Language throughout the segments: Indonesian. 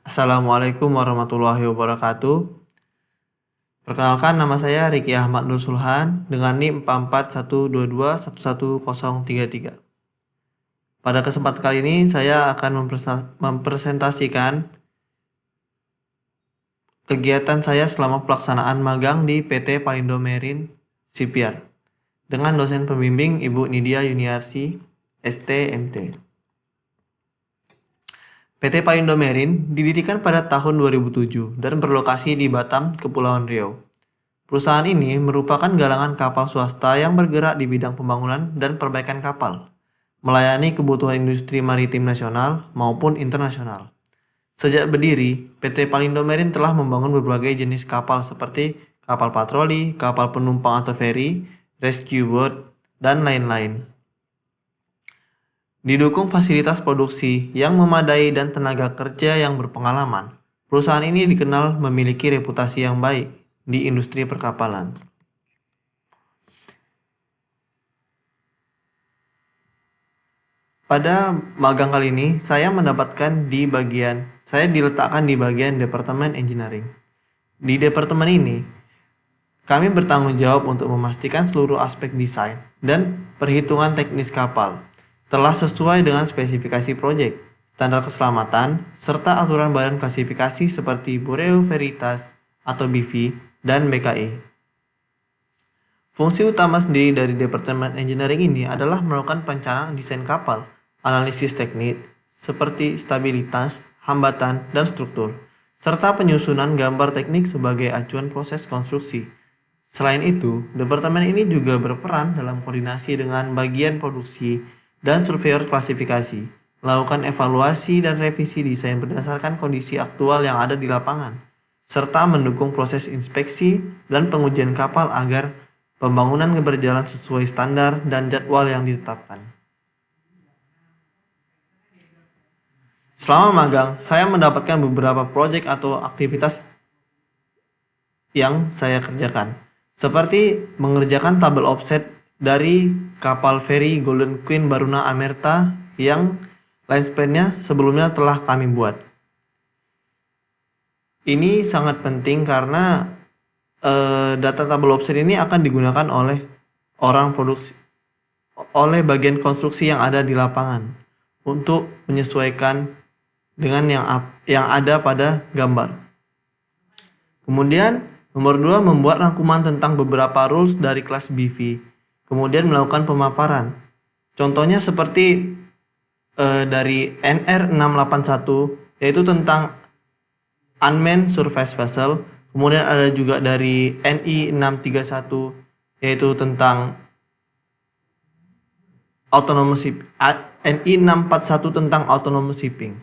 Assalamualaikum warahmatullahi wabarakatuh. Perkenalkan, nama saya Riki Ahmad Nur Sulhan dengan NIM 4412211033. Pada kesempatan kali ini saya akan mempresentasikan kegiatan saya selama pelaksanaan magang di PT Palindo Marine Shipyard dengan dosen pembimbing Ibu Nidia Yuniarsi, ST.MT. PT Palindo Marine didirikan pada tahun 2007 dan berlokasi di Batam, Kepulauan Riau. Perusahaan ini merupakan galangan kapal swasta yang bergerak di bidang pembangunan dan perbaikan kapal, melayani kebutuhan industri maritim nasional maupun internasional. Sejak berdiri, PT Palindo Marine telah membangun berbagai jenis kapal seperti kapal patroli, kapal penumpang atau feri, rescue boat, dan lain-lain. Didukung fasilitas produksi yang memadai dan tenaga kerja yang berpengalaman, perusahaan ini dikenal memiliki reputasi yang baik di industri perkapalan. Pada magang kali ini, saya diletakkan di bagian Departemen Engineering. Di departemen ini, kami bertanggung jawab untuk memastikan seluruh aspek desain dan perhitungan teknis kapal telah sesuai dengan spesifikasi proyek, standar keselamatan, serta aturan badan klasifikasi seperti Bureau Veritas atau BV dan BKI. Fungsi utama sendiri dari Departemen Engineering ini adalah melakukan perencanaan desain kapal, analisis teknik seperti stabilitas, hambatan, dan struktur, serta penyusunan gambar teknik sebagai acuan proses konstruksi. Selain itu, departemen ini juga berperan dalam koordinasi dengan bagian produksi dan surveyor klasifikasi, melakukan evaluasi dan revisi desain berdasarkan kondisi aktual yang ada di lapangan, serta mendukung proses inspeksi dan pengujian kapal agar pembangunan berjalan sesuai standar dan jadwal yang ditetapkan. Selama magang, saya mendapatkan beberapa proyek atau aktivitas yang saya kerjakan, seperti mengerjakan tabel offset dari kapal feri Golden Queen Baruna Amerta yang line span-nya sebelumnya telah kami buat. Ini sangat penting karena data tabel offset ini akan digunakan oleh oleh bagian konstruksi yang ada di lapangan untuk menyesuaikan dengan yang ada pada gambar. Kemudian nomor 2, membuat rangkuman tentang beberapa rules dari kelas BV. Kemudian melakukan pemaparan. Contohnya seperti dari NR 681 yaitu tentang Unmanned Surface Vessel. Kemudian ada juga dari NI 631 yaitu tentang autonomous shipping. NI 641 tentang autonomous shipping.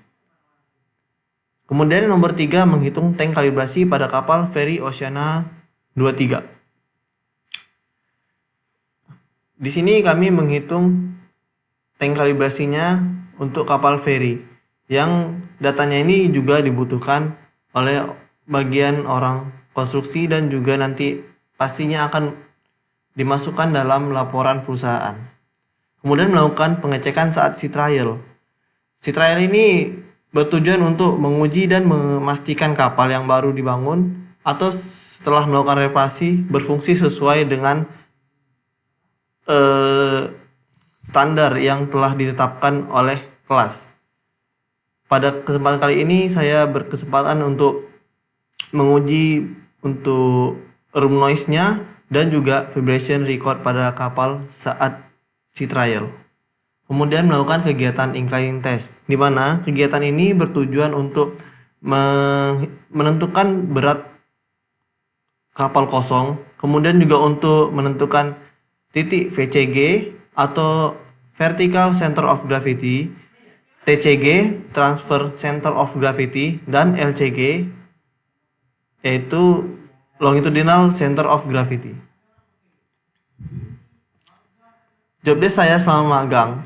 Kemudian nomor 3, menghitung tank kalibrasi pada kapal feri Oceana 23. Di sini kami menghitung tank kalibrasinya untuk kapal feri, yang datanya ini juga dibutuhkan oleh bagian orang konstruksi dan juga nanti pastinya akan dimasukkan dalam laporan perusahaan. Kemudian melakukan pengecekan saat sea trial. Sea trial ini bertujuan untuk menguji dan memastikan kapal yang baru dibangun atau setelah melakukan reparasi berfungsi sesuai dengan standar yang telah ditetapkan oleh kelas. Pada kesempatan kali ini saya berkesempatan untuk menguji untuk room noise-nya dan juga vibration record pada kapal saat sea trial. Kemudian melakukan kegiatan inclining test, di mana kegiatan ini bertujuan untuk menentukan berat kapal kosong, kemudian juga untuk menentukan titik VCG atau Vertical Center of Gravity, TCG Transfer Center of Gravity, dan LCG yaitu Longitudinal Center of Gravity. Jobdesk saya selama magang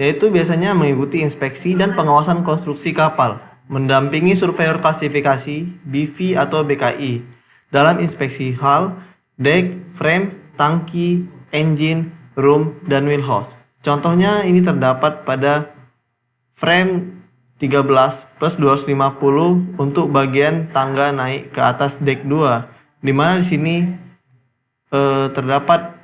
yaitu biasanya mengikuti inspeksi dan pengawasan konstruksi kapal, mendampingi surveyor klasifikasi BV atau BKI dalam inspeksi hull, deck, frame, tangki, engine, room, dan wheelhouse. Contohnya ini terdapat pada frame 13 plus 250 untuk bagian tangga naik ke atas deck 2, di mana di sini terdapat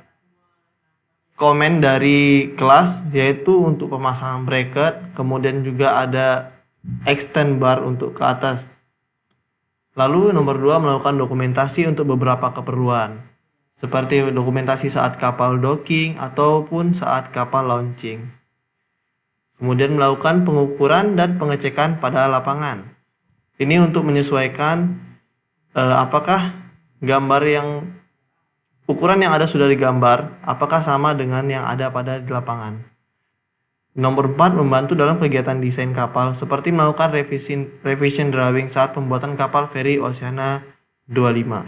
komen dari kelas, yaitu untuk pemasangan bracket, kemudian juga ada extend bar untuk ke atas. Lalu nomor 2, melakukan dokumentasi untuk beberapa keperluan, seperti dokumentasi saat kapal docking ataupun saat kapal launching. Kemudian melakukan pengukuran dan pengecekan pada lapangan. Ini untuk menyesuaikan apakah gambar yang ukuran yang ada sudah digambar apakah sama dengan yang ada pada di lapangan. Nomor 4, membantu dalam kegiatan desain kapal seperti melakukan revision drawing saat pembuatan kapal feri Oceana 25.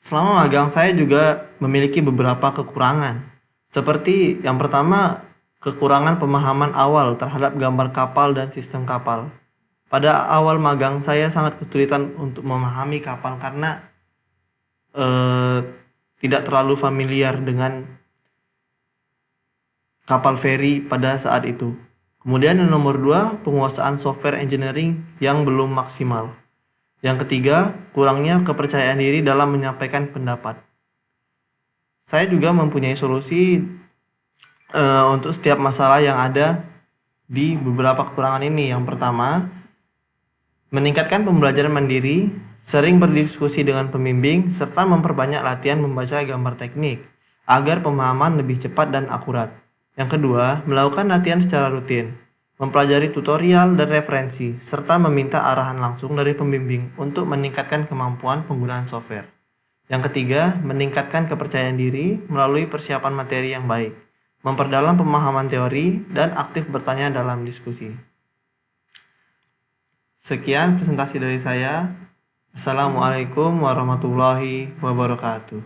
Selama magang saya juga memiliki beberapa kekurangan. Seperti yang pertama, kekurangan pemahaman awal terhadap gambar kapal dan sistem kapal. Pada awal magang saya sangat kesulitan untuk memahami kapal karena tidak terlalu familiar dengan kapal feri pada saat itu. Kemudian yang nomor 2, penguasaan software engineering yang belum maksimal. Yang ketiga, kurangnya kepercayaan diri dalam menyampaikan pendapat. Saya juga mempunyai solusi untuk setiap masalah yang ada di beberapa kekurangan ini. Yang pertama, meningkatkan pembelajaran mandiri, sering berdiskusi dengan pembimbing, serta memperbanyak latihan membaca gambar teknik agar pemahaman lebih cepat dan akurat. Yang kedua, melakukan latihan secara rutin, mempelajari tutorial dan referensi, serta meminta arahan langsung dari pembimbing untuk meningkatkan kemampuan penggunaan software. Yang ketiga, meningkatkan kepercayaan diri melalui persiapan materi yang baik, memperdalam pemahaman teori, dan aktif bertanya dalam diskusi. Sekian presentasi dari saya. Assalamualaikum warahmatullahi wabarakatuh.